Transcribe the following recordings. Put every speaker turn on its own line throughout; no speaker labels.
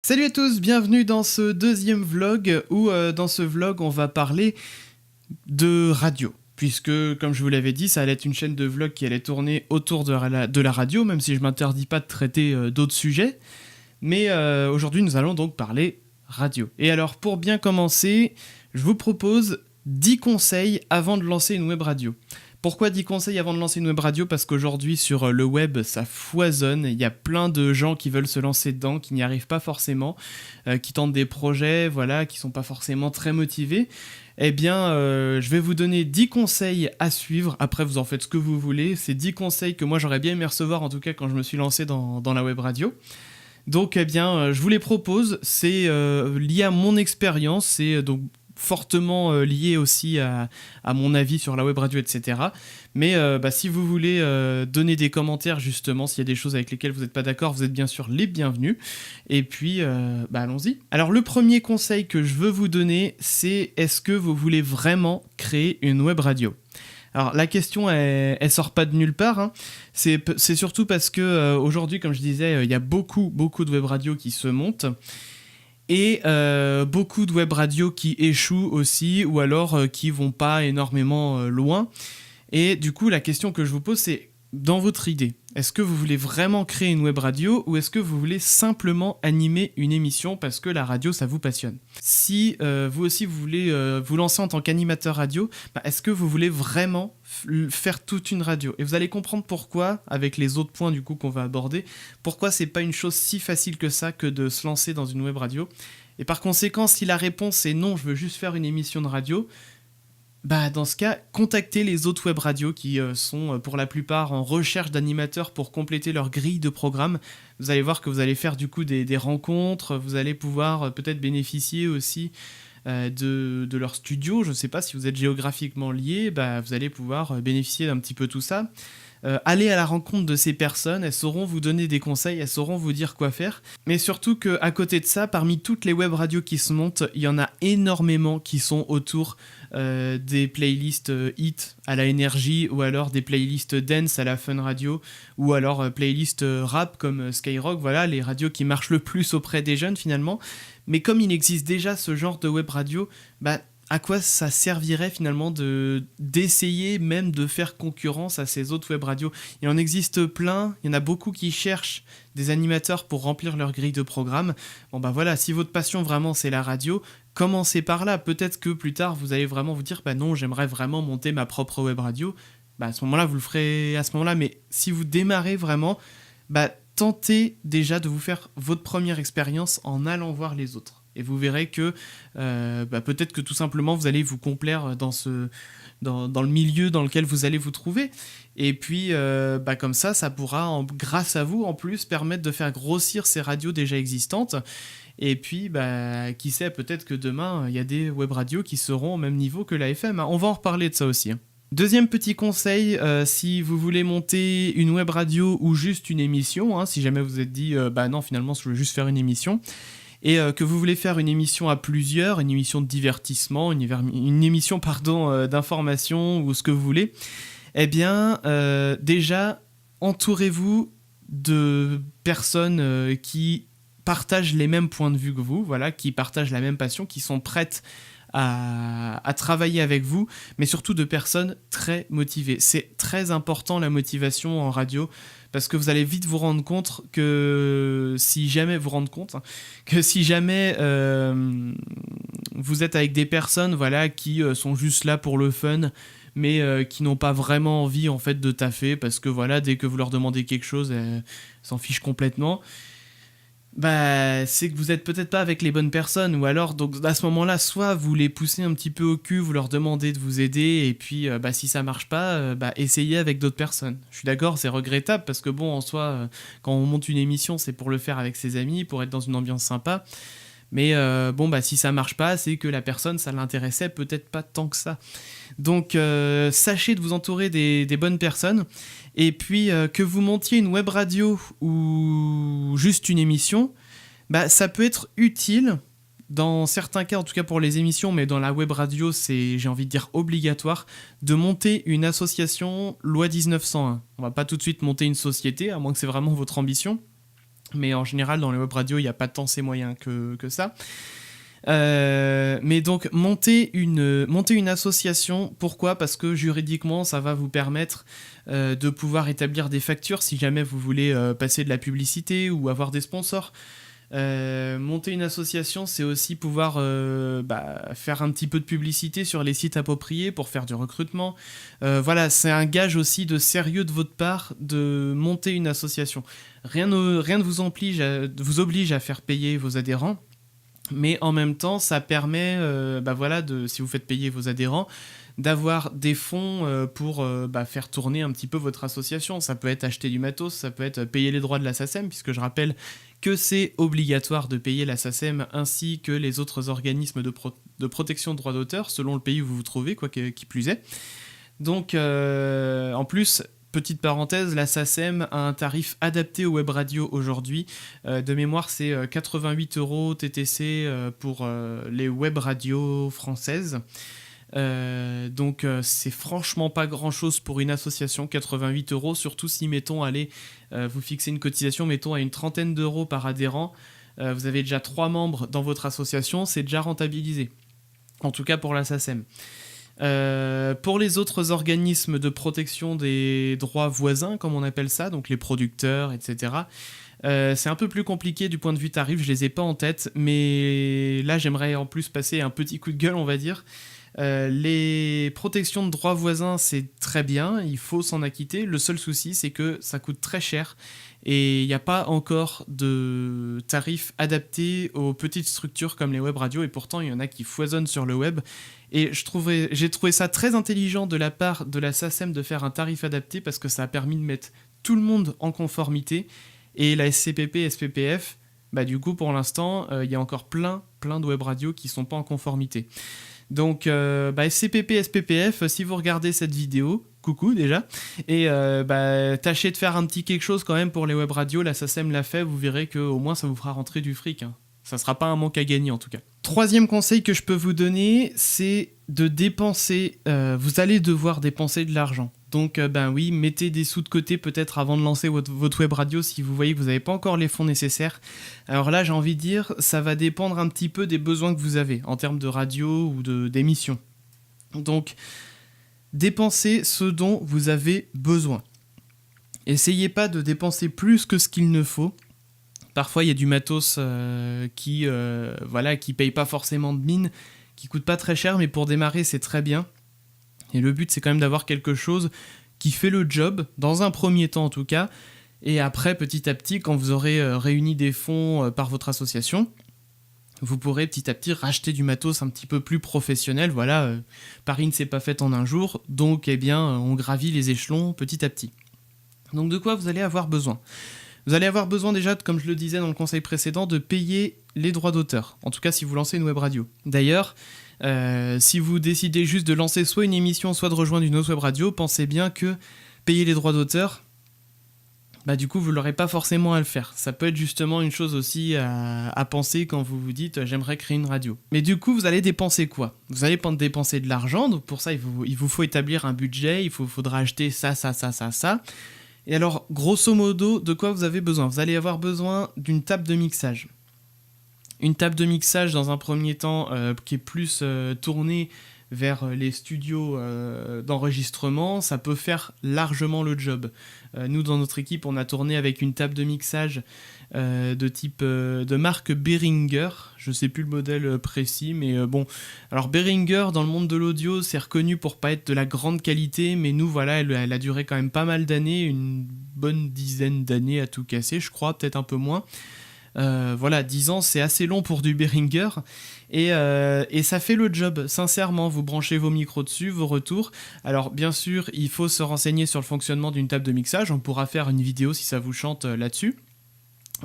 Salut à tous, bienvenue dans ce deuxième vlog où dans ce vlog on va parler de radio. Puisque, comme je vous l'avais dit, ça allait être une chaîne de vlog qui allait tourner autour de la radio, même si je m'interdis pas de traiter d'autres sujets. Mais aujourd'hui nous allons donc parler radio. Et alors pour bien commencer, je vous propose 10 conseils avant de lancer une web radio. Pourquoi 10 conseils avant de lancer une web radio ? Parce qu'aujourd'hui sur le web ça foisonne, il y a plein de gens qui veulent se lancer dedans, qui n'y arrivent pas forcément, qui tentent des projets, voilà, qui sont pas forcément très motivés. Eh bien, je vais vous donner 10 conseils à suivre, après vous en faites ce que vous voulez, c'est 10 conseils que moi j'aurais bien aimé recevoir en tout cas quand je me suis lancé dans la web radio. Donc eh bien, je vous les propose, c'est lié à mon expérience, c'est donc fortement lié aussi à mon avis sur la web radio, etc. Mais si vous voulez donner des commentaires justement, s'il y a des choses avec lesquelles vous n'êtes pas d'accord, vous êtes bien sûr les bienvenus. Et puis, allons-y. Alors le premier conseil que je veux vous donner, c'est est-ce que vous voulez vraiment créer une web radio ? Alors la question, elle sort pas de nulle part, hein. C'est surtout parce que aujourd'hui, comme je disais, il y a beaucoup de web radios qui se montent. Et beaucoup de web radios qui échouent aussi, ou alors qui vont pas énormément loin. Et du coup, la question que je vous pose, c'est dans votre idée, est-ce que vous voulez vraiment créer une web radio ou est-ce que vous voulez simplement animer une émission parce que la radio, ça vous passionne ? Si vous aussi, vous voulez vous lancer en tant qu'animateur radio, est-ce que vous voulez vraiment faire toute une radio ? Et vous allez comprendre pourquoi, avec les autres points du coup qu'on va aborder, pourquoi c'est pas une chose si facile que ça que de se lancer dans une web radio. Et par conséquent, si la réponse est non, je veux juste faire une émission de radio, dans ce cas, contactez les autres web radios qui sont pour la plupart en recherche d'animateurs pour compléter leur grille de programme. Vous allez voir que vous allez faire du coup des rencontres, vous allez pouvoir peut-être bénéficier aussi de leur studio. Je ne sais pas si vous êtes géographiquement liés, vous allez pouvoir bénéficier d'un petit peu tout ça. Allez à la rencontre de ces personnes, elles sauront vous donner des conseils, elles sauront vous dire quoi faire. Mais surtout qu'à côté de ça, parmi toutes les web radios qui se montent, il y en a énormément qui sont autour des playlists hit à la énergie, ou alors des playlists dance à la fun radio, ou alors playlists rap comme Skyrock, voilà, les radios qui marchent le plus auprès des jeunes finalement. Mais comme il existe déjà ce genre de web radio, à quoi ça servirait finalement d'essayer même de faire concurrence à ces autres web radios ? Il en existe plein, il y en a beaucoup qui cherchent des animateurs pour remplir leur grille de programme. Voilà, si votre passion vraiment c'est la radio, commencez par là. Peut-être que plus tard vous allez vraiment vous dire non, j'aimerais vraiment monter ma propre web radio. À ce moment-là, vous le ferez à ce moment-là, mais si vous démarrez vraiment, tentez déjà de vous faire votre première expérience en allant voir les autres. Et vous verrez que peut-être que tout simplement vous allez vous complaire dans le milieu dans lequel vous allez vous trouver. Et puis comme ça pourra, grâce à vous en plus, permettre de faire grossir ces radios déjà existantes. Et puis, qui sait, peut-être que demain, il y a des web radios qui seront au même niveau que la FM. On va en reparler de ça aussi. Deuxième petit conseil, si vous voulez monter une web radio ou juste une émission, si jamais vous vous êtes dit non, finalement je veux juste faire une émission, et que vous voulez faire une émission à plusieurs, une émission de divertissement, une émission d'information ou ce que vous voulez, eh bien déjà entourez-vous de personnes qui partagent les mêmes points de vue que vous, voilà, qui partagent la même passion, qui sont prêtes à travailler avec vous, mais surtout de personnes très motivées. C'est très important la motivation en radio, parce que vous allez vite vous rendre compte que si jamais vous êtes avec des personnes qui sont juste là pour le fun, mais qui n'ont pas vraiment envie en fait de taffer, parce que dès que vous leur demandez quelque chose, elles s'en fichent complètement. C'est que vous êtes peut-être pas avec les bonnes personnes, ou alors donc à ce moment-là, soit vous les poussez un petit peu au cul, vous leur demandez de vous aider, et puis si ça marche pas, essayez avec d'autres personnes. Je suis d'accord, c'est regrettable parce que en soi, quand on monte une émission, c'est pour le faire avec ses amis, pour être dans une ambiance sympa. Mais si ça marche pas, c'est que la personne, ça l'intéressait peut-être pas tant que ça. Donc sachez de vous entourer des bonnes personnes. Et puis que vous montiez une web radio ou juste une émission, ça peut être utile dans certains cas, en tout cas pour les émissions, mais dans la web radio, c'est, j'ai envie de dire, obligatoire, de monter une association loi 1901. On va pas tout de suite monter une société, à moins que c'est vraiment votre ambition. Mais en général, dans les web radios, il n'y a pas tant ces moyens que ça. Mais donc, monter une association, pourquoi ? Parce que juridiquement, ça va vous permettre de pouvoir établir des factures si jamais vous voulez passer de la publicité ou avoir des sponsors. Monter une association, c'est aussi pouvoir faire un petit peu de publicité sur les sites appropriés pour faire du recrutement. Voilà, c'est un gage aussi de sérieux de votre part de monter une association. Rien ne vous oblige à faire payer vos adhérents, mais en même temps, ça permet, si vous faites payer vos adhérents, d'avoir des fonds pour faire tourner un petit peu votre association. Ça peut être acheter du matos, ça peut être payer les droits de la SACEM, puisque je rappelle que c'est obligatoire de payer la SACEM ainsi que les autres organismes de protection de droits d'auteur, selon le pays où vous vous trouvez, qui plus est. Donc, en plus, petite parenthèse, la SACEM a un tarif adapté aux web radios aujourd'hui. De mémoire, c'est 88 € TTC pour les web radios françaises. Donc c'est franchement pas grand chose pour une association, 88 €, surtout si mettons vous fixez une cotisation mettons à une trentaine d'euros par adhérent, vous avez déjà 3 membres dans votre association, c'est déjà rentabilisé, en tout cas pour la SACEM. Pour les autres organismes de protection des droits voisins, comme on appelle ça, donc les producteurs, etc., c'est un peu plus compliqué du point de vue tarif, je les ai pas en tête, mais là j'aimerais en plus passer un petit coup de gueule, on va dire. Les protections de droits voisins, c'est très bien, il faut s'en acquitter. Le seul souci, c'est que ça coûte très cher et il n'y a pas encore de tarifs adaptés aux petites structures comme les web radios, et pourtant il y en a qui foisonnent sur le web. Et j'ai trouvé ça très intelligent de la part de la SACEM de faire un tarif adapté, parce que ça a permis de mettre tout le monde en conformité. Et la SCPP, SPPF, du coup pour l'instant, il y a encore plein de web radios qui ne sont pas en conformité. Donc SCPP, SPPF, si vous regardez cette vidéo, coucou déjà, et tâchez de faire un petit quelque chose quand même pour les web radios, la SACEM l'a fait, vous verrez qu'au moins ça vous fera rentrer du fric, hein. Ça sera pas un manque à gagner en tout cas. Troisième conseil que je peux vous donner, c'est de dépenser, vous allez devoir dépenser de l'argent. Donc oui, mettez des sous de côté peut-être avant de lancer votre web radio si vous voyez que vous n'avez pas encore les fonds nécessaires. Alors là, j'ai envie de dire, ça va dépendre un petit peu des besoins que vous avez en termes de radio ou d'émission. Donc, dépensez ce dont vous avez besoin. Essayez pas de dépenser plus que ce qu'il ne faut. Parfois, il y a du matos qui paye pas forcément de mine, qui coûte pas très cher, mais pour démarrer, c'est très bien. Et le but, c'est quand même d'avoir quelque chose qui fait le job, dans un premier temps en tout cas, et après, petit à petit, quand vous aurez réuni des fonds par votre association, vous pourrez petit à petit racheter du matos un petit peu plus professionnel. Voilà, Paris ne s'est pas fait en un jour, donc on gravit les échelons petit à petit. Donc de quoi vous allez avoir besoin ? Vous allez avoir besoin déjà, comme je le disais dans le conseil précédent, de payer les droits d'auteur. En tout cas, si vous lancez une web radio. D'ailleurs, si vous décidez juste de lancer soit une émission, soit de rejoindre une autre web radio, pensez bien que payer les droits d'auteur, du coup, vous n'aurez pas forcément à le faire. Ça peut être justement une chose aussi à penser quand vous vous dites « j'aimerais créer une radio ». Mais du coup, vous allez dépenser quoi ? Vous allez dépenser de l'argent, donc pour ça, il vous faut établir un budget, il faudra acheter ça. Et alors, grosso modo, de quoi vous avez besoin ? Vous allez avoir besoin d'une table de mixage. Une table de mixage, dans un premier temps, qui est plus tournée vers les studios d'enregistrement, ça peut faire largement le job. Nous, dans notre équipe, on a tourné avec une table de mixage de type de marque Behringer. Je ne sais plus le modèle précis, mais bon. Alors Behringer, dans le monde de l'audio, c'est reconnu pour pas être de la grande qualité, mais nous, voilà, elle a duré quand même pas mal d'années, une bonne dizaine d'années à tout casser, je crois, peut-être un peu moins. 10 ans, c'est assez long pour du Behringer, et ça fait le job, sincèrement. Vous branchez vos micros dessus, vos retours. Alors bien sûr, il faut se renseigner sur le fonctionnement d'une table de mixage, on pourra faire une vidéo si ça vous chante là-dessus.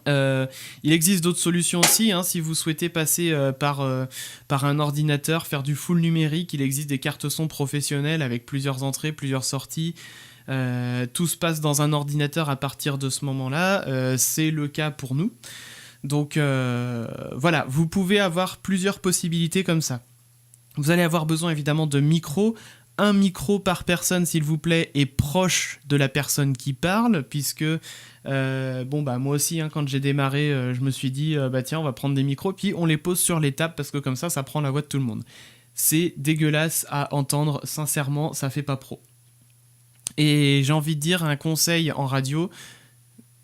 Il existe d'autres solutions aussi, si vous souhaitez passer par un ordinateur, faire du full numérique. Il existe des cartes son professionnelles avec plusieurs entrées, plusieurs sorties. Tout se passe dans un ordinateur à partir de ce moment-là, c'est le cas pour nous. Donc voilà, vous pouvez avoir plusieurs possibilités comme ça. Vous allez avoir besoin évidemment de micros, un micro par personne s'il vous plaît et proche de la personne qui parle, puisque moi aussi quand j'ai démarré je me suis dit tiens on va prendre des micros puis on les pose sur les tables parce que comme ça prend la voix de tout le monde. C'est dégueulasse à entendre, sincèrement ça fait pas pro. Et j'ai envie de dire un conseil en radio,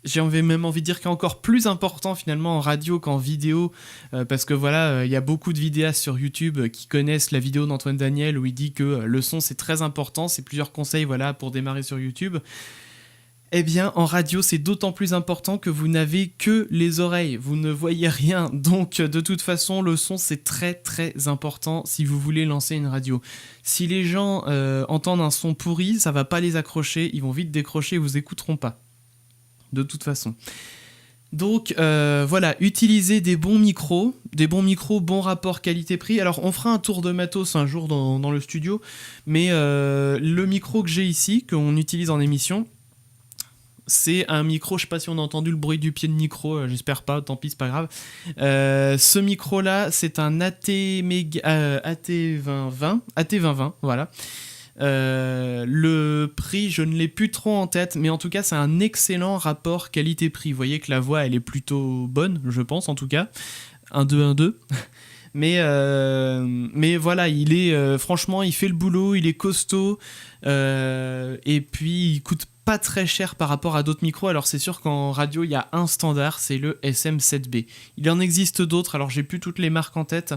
j'ai même envie de dire qu'il est encore plus important finalement en radio qu'en vidéo, parce que voilà, il y a beaucoup de vidéastes sur YouTube qui connaissent la vidéo d'Antoine Daniel où il dit que le son c'est très important, c'est plusieurs conseils voilà, pour démarrer sur YouTube. Eh bien, en radio, c'est d'autant plus important que vous n'avez que les oreilles, vous ne voyez rien. Donc, de toute façon, le son, c'est très très important si vous voulez lancer une radio. Si les gens entendent un son pourri, ça va pas les accrocher, ils vont vite décrocher et vous écouteront pas. De toute façon. Donc, voilà, utilisez des bons micros, bon rapport qualité-prix. Alors, on fera un tour de matos un jour dans le studio, mais le micro que j'ai ici, qu'on utilise en émission, c'est un micro, je sais pas si on a entendu le bruit du pied de micro, j'espère pas, tant pis, c'est pas grave. Ce micro-là, c'est un AT2020, voilà. Le prix, je ne l'ai plus trop en tête, mais en tout cas, c'est un excellent rapport qualité-prix. Vous voyez que la voix, elle est plutôt bonne, je pense, en tout cas. 1-2-1-2. Mais voilà, il est franchement, il fait le boulot, il est costaud, et puis il coûte pas très cher par rapport à d'autres micros. Alors c'est sûr qu'en radio il y a un standard, c'est le SM7B. Il en existe d'autres, alors j'ai plus toutes les marques en tête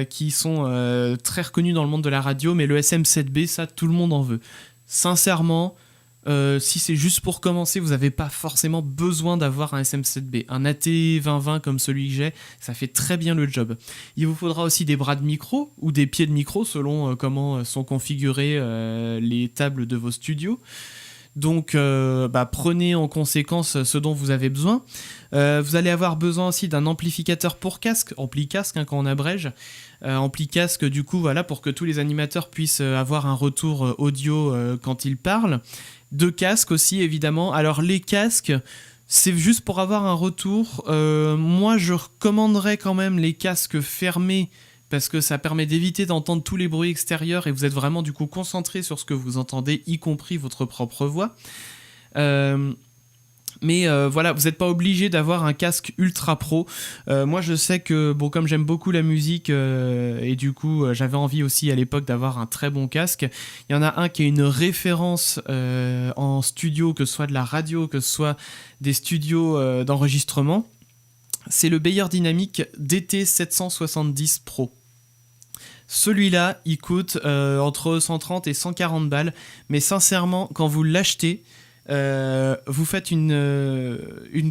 qui sont très reconnues dans le monde de la radio, mais le SM7B, ça tout le monde en veut. Sincèrement, si c'est juste pour commencer, vous n'avez pas forcément besoin d'avoir un SM7B. Un AT2020 comme celui que j'ai, ça fait très bien le job. Il vous faudra aussi des bras de micro ou des pieds de micro selon comment sont configurées les tables de vos studios. Donc prenez en conséquence ce dont vous avez besoin. Vous allez avoir besoin aussi d'un amplificateur pour casque, ampli casque quand on abrège. Ampli casque du coup voilà, pour que tous les animateurs puissent avoir un retour audio quand ils parlent. Deux casques aussi évidemment. Alors les casques, c'est juste pour avoir un retour. Moi je recommanderais quand même les casques fermés, parce que ça permet d'éviter d'entendre tous les bruits extérieurs et vous êtes vraiment du coup concentré sur ce que vous entendez, y compris votre propre voix. Mais voilà, vous n'êtes pas obligé d'avoir un casque ultra pro. Moi je sais que, comme j'aime beaucoup la musique et du coup j'avais envie aussi à l'époque d'avoir un très bon casque, il y en a un qui est une référence en studio, que ce soit de la radio, que ce soit des studios d'enregistrement. C'est le Beyer Dynamic DT770 Pro. Celui-là, il coûte entre 130 et 140 balles, mais sincèrement, quand vous l'achetez, vous faites une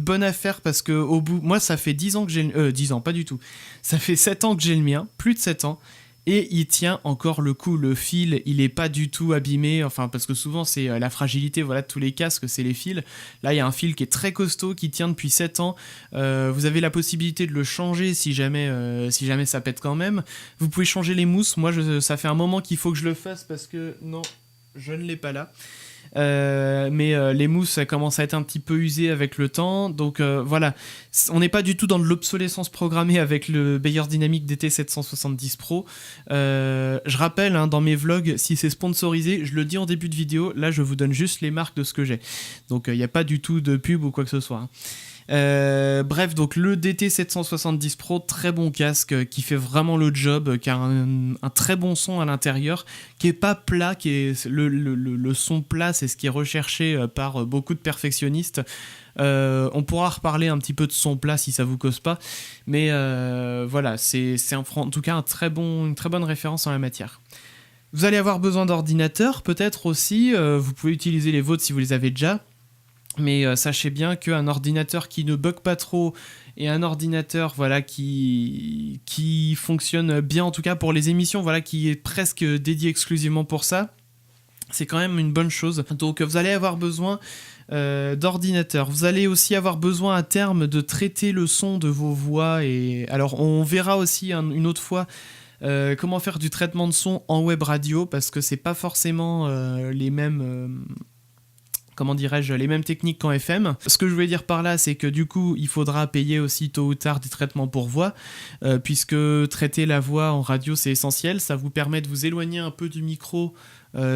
bonne affaire, parce que au bout, moi ça fait 10 ans que j'ai 10 ans, pas du tout. Ça fait 7 ans que j'ai le mien, plus de 7 ans. Et il tient encore le coup, le fil, il est pas du tout abîmé, enfin parce que souvent c'est la fragilité voilà, de tous les casques, c'est les fils. Là il y a un fil qui est très costaud, qui tient depuis 7 ans, vous avez la possibilité de le changer si jamais ça pète quand même. Vous pouvez changer les mousses, moi ça fait un moment qu'il faut que je le fasse parce que non, je ne l'ai pas là. Mais les mousses ça commence à être un petit peu usées avec le temps, donc voilà, on n'est pas du tout dans de l'obsolescence programmée avec le Beyer Dynamic DT770 Pro. Je rappelle dans mes vlogs, si c'est sponsorisé, je le dis en début de vidéo, là je vous donne juste les marques de ce que j'ai, donc il n'y a pas du tout de pub ou quoi que ce soit. Bref, donc le DT770 Pro, très bon casque qui fait vraiment le job, qui a un très bon son à l'intérieur, qui est pas plat, qui est le son plat, c'est ce qui est recherché par beaucoup de perfectionnistes. On pourra reparler un petit peu de son plat si ça vous cause pas, mais voilà, c'est en tout cas une très bonne référence en la matière. Vous allez avoir besoin d'ordinateurs, peut-être aussi, vous pouvez utiliser les vôtres si vous les avez déjà. Mais sachez bien qu'un ordinateur qui ne bug pas trop et un ordinateur voilà, qui fonctionne bien, en tout cas pour les émissions, voilà, qui est presque dédié exclusivement pour ça, c'est quand même une bonne chose. Donc vous allez avoir besoin d'ordinateur. Vous allez aussi avoir besoin à terme de traiter le son de vos voix. Et alors on verra aussi une autre fois comment faire du traitement de son en web radio, parce que c'est pas forcément les mêmes... comment dirais-je, les mêmes techniques qu'en FM. Ce que je voulais dire par là, c'est que du coup, il faudra payer aussi tôt ou tard des traitements pour voix, puisque traiter la voix en radio, c'est essentiel. Ça vous permet de vous éloigner un peu du micro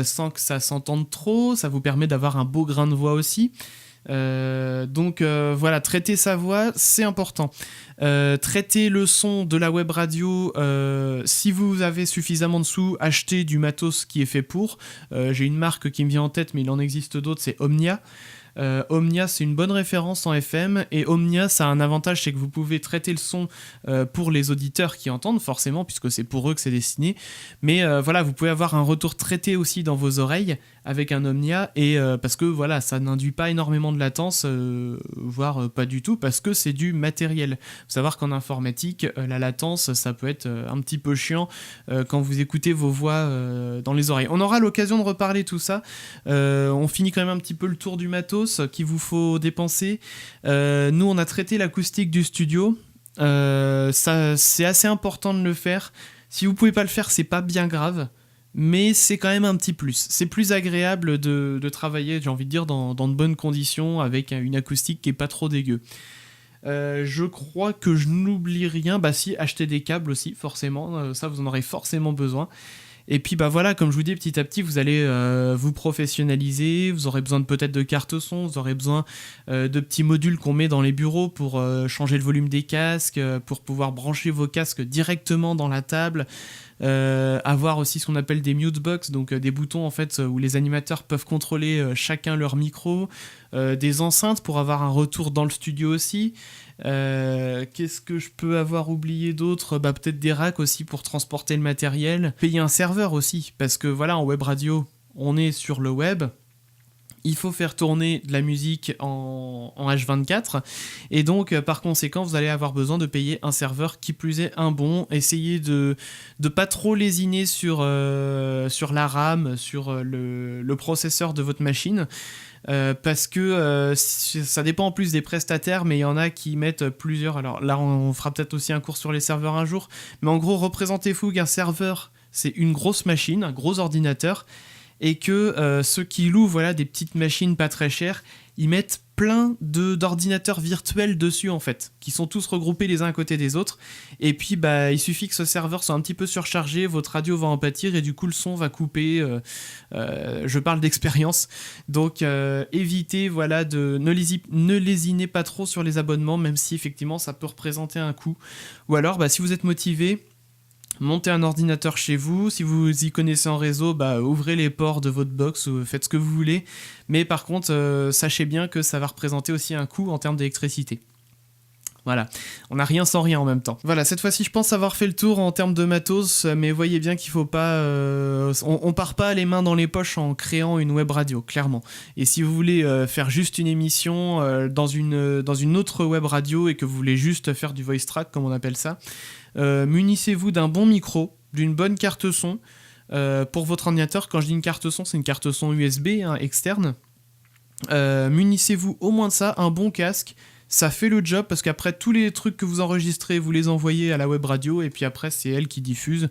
sans que ça s'entende trop. Ça vous permet d'avoir un beau grain de voix aussi. Donc voilà, traiter sa voix, c'est important. Traiter le son de la web radio, si vous avez suffisamment de sous, achetez du matos qui est fait pour. J'ai une marque qui me vient en tête, mais il en existe d'autres, c'est Omnia. Omnia, c'est une bonne référence en FM, et Omnia, ça a un avantage, c'est que vous pouvez traiter le son pour les auditeurs qui entendent, forcément, puisque c'est pour eux que c'est destiné, mais voilà, vous pouvez avoir un retour traité aussi dans vos oreilles avec un Omnia, et parce que voilà, ça n'induit pas énormément de latence, voire pas du tout, parce que c'est du matériel. Faut savoir qu'en informatique, la latence, ça peut être un petit peu chiant quand vous écoutez vos voix dans les oreilles. On aura l'occasion de reparler tout ça. On finit quand même un petit peu le tour du matos qu'il vous faut dépenser. Nous, on a traité l'acoustique du studio. Ça, c'est assez important de le faire. Si vous pouvez pas le faire, c'est pas bien grave, mais c'est quand même un petit plus. C'est plus agréable de travailler, j'ai envie de dire, dans de bonnes conditions, avec une acoustique qui est pas trop dégueu. Je crois que je n'oublie rien. Bah si, acheter des câbles aussi, forcément. Ça, vous en aurez forcément besoin. Et puis bah voilà, comme je vous dis, petit à petit, vous allez vous professionnaliser, vous aurez besoin peut-être de cartes son, vous aurez besoin de petits modules qu'on met dans les bureaux pour changer le volume des casques, pour pouvoir brancher vos casques directement dans la table, avoir aussi ce qu'on appelle des mute box, donc des boutons en fait où les animateurs peuvent contrôler chacun leur micro, des enceintes pour avoir un retour dans le studio aussi. Qu'est-ce que je peux avoir oublié d'autre ? Bah peut-être des racks aussi pour transporter le matériel. Payer un serveur aussi, parce que voilà, en web radio, on est sur le web. Il faut faire tourner de la musique en H24, et donc par conséquent vous allez avoir besoin de payer un serveur, qui plus est un bon. Essayez de pas trop lésiner sur la RAM, sur le processeur de votre machine, parce que ça dépend en plus des prestataires, mais il y en a qui mettent plusieurs. Alors là on fera peut-être aussi un cours sur les serveurs un jour, mais en gros représentez-vous qu'un serveur c'est une grosse machine, un gros ordinateur, et que ceux qui louent voilà, des petites machines pas très chères, ils mettent plein d'ordinateurs virtuels dessus en fait, qui sont tous regroupés les uns à côté des autres, et puis bah, il suffit que ce serveur soit un petit peu surchargé, votre radio va en pâtir, et du coup le son va couper. Je parle d'expérience, donc évitez voilà, ne lésinez pas trop sur les abonnements, même si effectivement ça peut représenter un coût. Ou alors bah, si vous êtes motivé, montez un ordinateur chez vous. Si vous y connaissez en réseau, bah, ouvrez les ports de votre box, faites ce que vous voulez. Mais par contre, sachez bien que ça va représenter aussi un coût en termes d'électricité. Voilà, on n'a rien sans rien en même temps. Voilà, cette fois-ci, je pense avoir fait le tour en termes de matos, mais voyez bien qu'il faut pas... on part pas les mains dans les poches en créant une web radio, clairement. Et si vous voulez faire juste une émission dans une autre web radio, et que vous voulez juste faire du voice track, comme on appelle ça, munissez-vous d'un bon micro, d'une bonne carte son pour votre ordinateur. Quand je dis une carte son, c'est une carte son USB externe. Munissez-vous au moins de ça, un bon casque. Ça fait le job, parce qu'après tous les trucs que vous enregistrez, vous les envoyez à la web radio, et puis après c'est elle qui diffuse.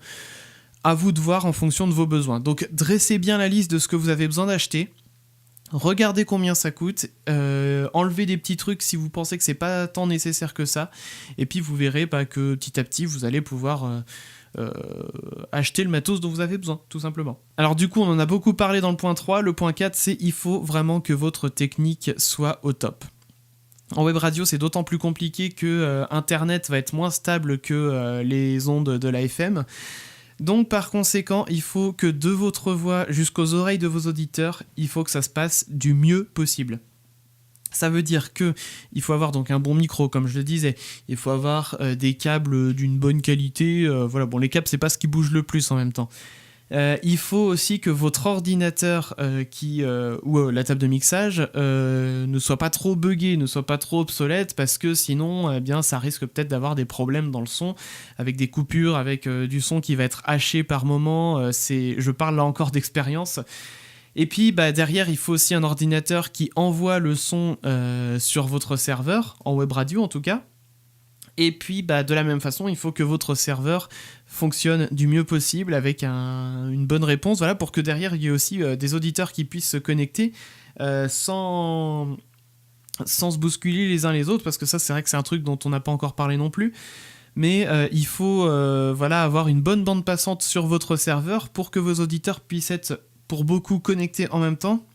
À vous de voir en fonction de vos besoins. Donc dressez bien la liste de ce que vous avez besoin d'acheter. Regardez combien ça coûte, enlevez des petits trucs si vous pensez que c'est pas tant nécessaire que ça, et puis vous verrez que petit à petit vous allez pouvoir acheter le matos dont vous avez besoin, tout simplement. Alors du coup on en a beaucoup parlé dans le point 3, le point 4 c'est il faut vraiment que votre technique soit au top. En web radio, c'est d'autant plus compliqué que Internet va être moins stable que les ondes de la FM. Donc par conséquent, il faut que de votre voix jusqu'aux oreilles de vos auditeurs, il faut que ça se passe du mieux possible. Ça veut dire que il faut avoir donc un bon micro, comme je le disais. Il faut avoir des câbles d'une bonne qualité. Voilà, bon, les câbles, c'est pas ce qui bouge le plus en même temps. Il faut aussi que votre ordinateur ou la table de mixage ne soit pas trop buggé, ne soit pas trop obsolète, parce que sinon eh bien, ça risque peut-être d'avoir des problèmes dans le son, avec des coupures, avec du son qui va être haché par moment. Je parle là encore d'expérience. Et puis derrière, il faut aussi un ordinateur qui envoie le son sur votre serveur, en web radio en tout cas. Et puis, de la même façon, il faut que votre serveur fonctionne du mieux possible avec une bonne réponse, voilà, pour que derrière, il y ait aussi des auditeurs qui puissent se connecter sans se bousculer les uns les autres, parce que ça, c'est vrai que c'est un truc dont on n'a pas encore parlé non plus. Mais il faut avoir une bonne bande passante sur votre serveur pour que vos auditeurs puissent être, pour beaucoup, connectés en même temps,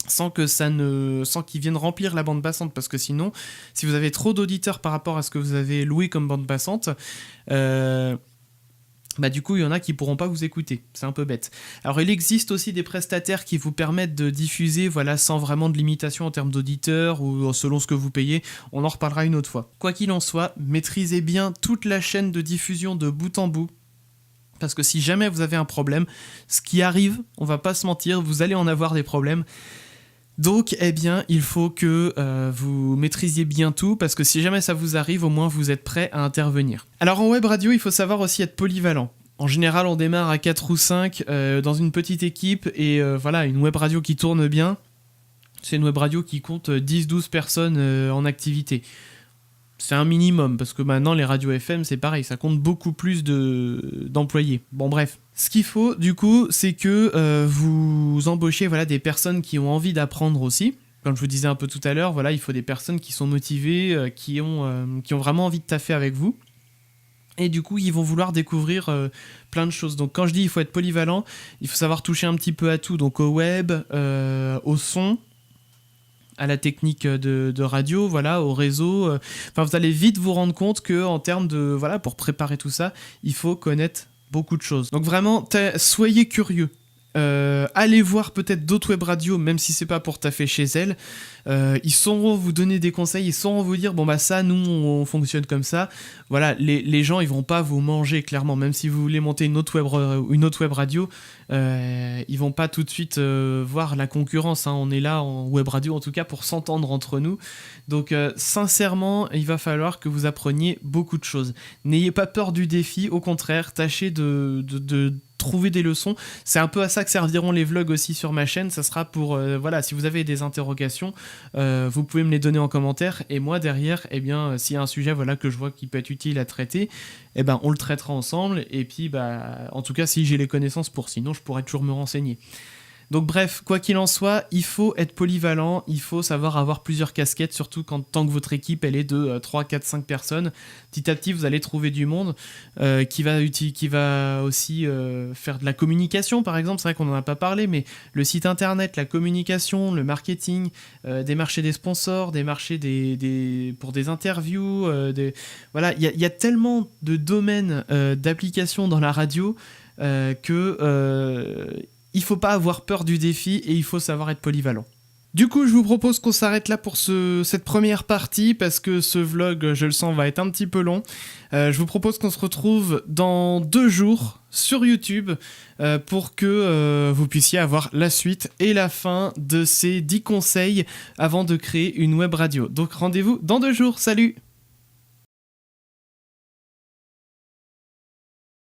sans qu'ils viennent remplir la bande passante, parce que sinon, si vous avez trop d'auditeurs par rapport à ce que vous avez loué comme bande passante, du coup, il y en a qui pourront pas vous écouter. C'est un peu bête. Alors, il existe aussi des prestataires qui vous permettent de diffuser, sans vraiment de limitation en termes d'auditeurs ou selon ce que vous payez. On en reparlera une autre fois. Quoi qu'il en soit, maîtrisez bien toute la chaîne de diffusion de bout en bout. Parce que si jamais vous avez un problème, ce qui arrive, on va pas se mentir, vous allez en avoir des problèmes. Donc, il faut que vous maîtrisiez bien tout, parce que si jamais ça vous arrive, au moins vous êtes prêt à intervenir. Alors en web radio, il faut savoir aussi être polyvalent. En général, on démarre à 4 ou 5 dans une petite équipe, et une web radio qui tourne bien, c'est une web radio qui compte 10-12 personnes en activité. C'est un minimum, parce que maintenant les radios FM c'est pareil, ça compte beaucoup plus d'employés. Bon bref. Ce qu'il faut du coup, c'est que vous embauchez des personnes qui ont envie d'apprendre aussi. Comme je vous disais un peu tout à l'heure, il faut des personnes qui sont motivées, qui ont vraiment envie de taffer avec vous. Et du coup, ils vont vouloir découvrir plein de choses. Donc quand je dis il faut être polyvalent, il faut savoir toucher un petit peu à tout. Donc au web, au son, à la technique de radio, au réseau. Vous allez vite vous rendre compte que en termes de pour préparer tout ça, il faut connaître beaucoup de choses. Donc vraiment, soyez curieux. Allez voir peut-être d'autres web radios, même si c'est pas pour taffer chez elles. Ils sauront vous donner des conseils, ils sauront vous dire ça, nous on fonctionne comme ça. Voilà, les gens ils vont pas vous manger clairement, même si vous voulez monter une autre web radio, ils vont pas tout de suite voir la concurrence. On est là en web radio en tout cas pour s'entendre entre nous. Donc sincèrement, il va falloir que vous appreniez beaucoup de choses. N'ayez pas peur du défi, au contraire, tâchez de trouver des leçons. C'est un peu à ça que serviront les vlogs aussi sur ma chaîne. Ça sera pour, si vous avez des interrogations, vous pouvez me les donner en commentaire. Et moi, derrière, s'il y a un sujet que je vois qui peut être utile à traiter, on le traitera ensemble. Et puis, en tout cas, si j'ai les connaissances pour, sinon, je pourrais toujours me renseigner. Donc bref, quoi qu'il en soit, il faut être polyvalent, il faut savoir avoir plusieurs casquettes, surtout tant que votre équipe elle est de 3, 4, 5 personnes. Petit à petit, vous allez trouver du monde qui va aussi faire de la communication, par exemple. C'est vrai qu'on n'en a pas parlé, mais le site internet, la communication, le marketing, démarcher des sponsors, démarcher pour des interviews. Il y a tellement de domaines d'application dans la radio que... il faut pas avoir peur du défi et il faut savoir être polyvalent. Du coup, je vous propose qu'on s'arrête là pour cette première partie, parce que ce vlog, je le sens, va être un petit peu long. Je vous propose qu'on se retrouve dans 2 jours sur YouTube pour que vous puissiez avoir la suite et la fin de ces 10 conseils avant de créer une web radio. Donc rendez-vous dans 2 jours, salut!